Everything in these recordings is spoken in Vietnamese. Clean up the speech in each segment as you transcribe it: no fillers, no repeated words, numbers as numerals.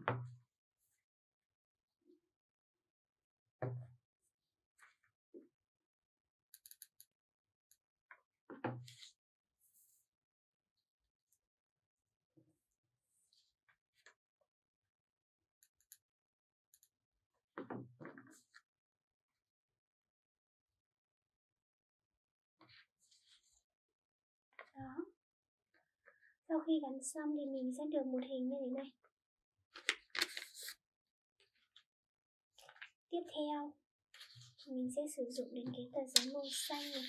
Đó. Sau khi gắn xong thì mình sẽ được một hình như thế này. Tiếp theo mình sẽ sử dụng đến cái tờ giấy màu xanh này.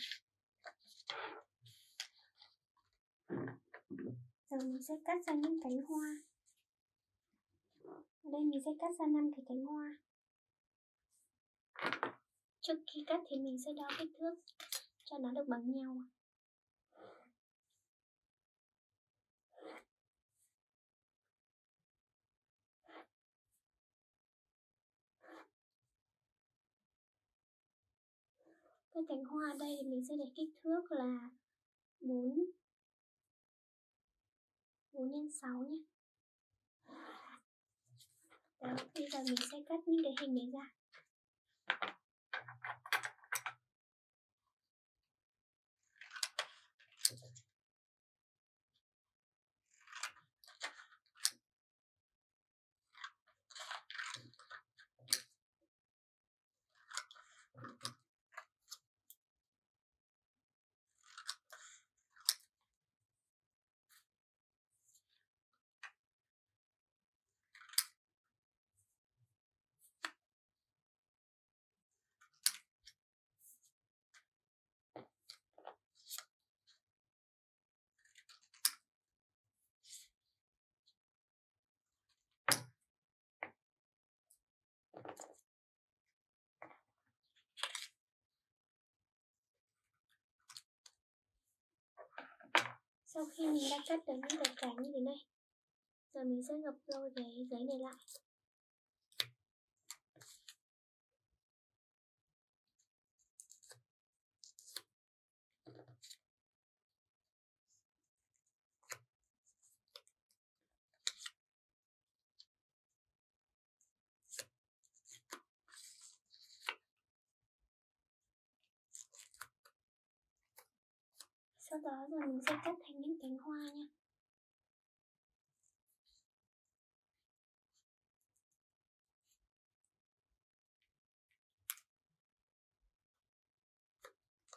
Giờ mình sẽ cắt ra những cánh hoa. Ở đây mình sẽ cắt ra 5 cái cánh hoa. Trước khi cắt thì mình sẽ đo kích thước cho nó được bằng nhau. Cái cánh hoa ở đây thì mình sẽ để kích thước là 4 x 6 nhé. Đó, bây giờ mình sẽ cắt những cái hình này ra. Sau khi mình đã cắt được những cái cánh như thế này, giờ mình sẽ gập đôi cái giấy này lại. Sau đó rồi mình sẽ cắt thành những cánh hoa nha.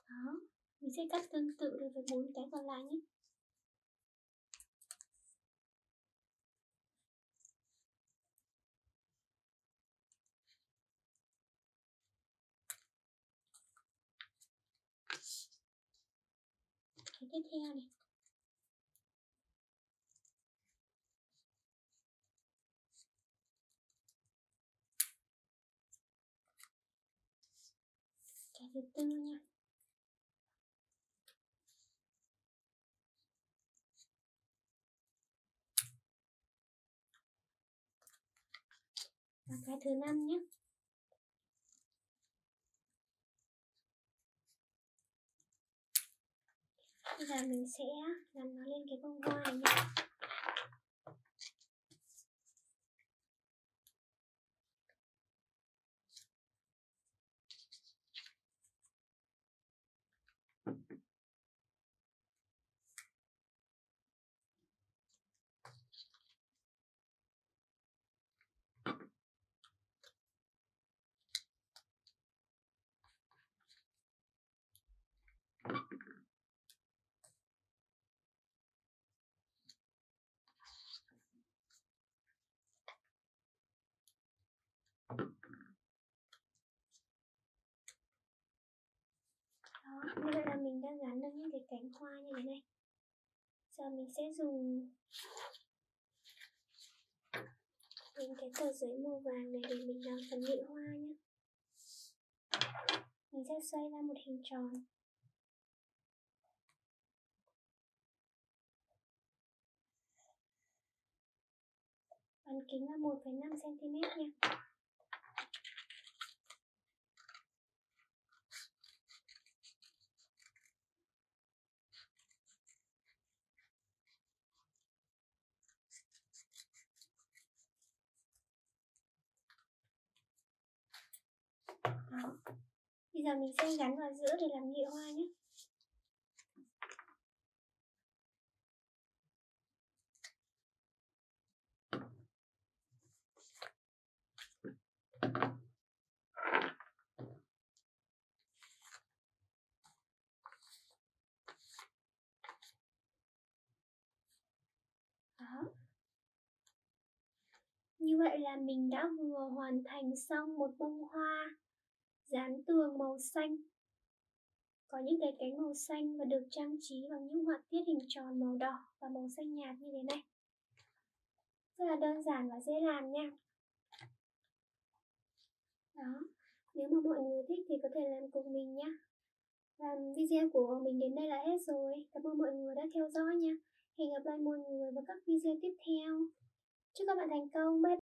Đó, mình sẽ cắt tương tự đối với 4 cái còn lại nhé. Cái tiếp theo này. Cái thứ tư nha. Và cái thứ 5 nhé. Bây giờ mình sẽ gắn nó lên cái bông hoa này nhé. Đó, như vậy là mình đã gắn được những cái cánh hoa như thế này. Giờ mình sẽ dùng cái tờ giấy màu vàng này để mình làm phần nhụy hoa nhé. Mình sẽ xoay ra một hình tròn. Bán kính là 1,5 cm nha. Bây giờ mình sẽ gắn vào giữa để làm nhụy hoa nhé. Đó. Như vậy là mình đã vừa hoàn thành xong một bông hoa dán tường màu xanh. Có những cái cánh màu xanh và được trang trí bằng những họa tiết hình tròn màu đỏ và màu xanh nhạt như thế này. Rất là đơn giản và dễ làm nha. Đó. Nếu mà mọi người thích thì có thể làm cùng mình nhé. Và video của mình đến đây là hết rồi. Cảm ơn mọi người đã theo dõi nha. Hẹn gặp lại mọi người vào các video tiếp theo. Chúc các bạn thành công. Bye.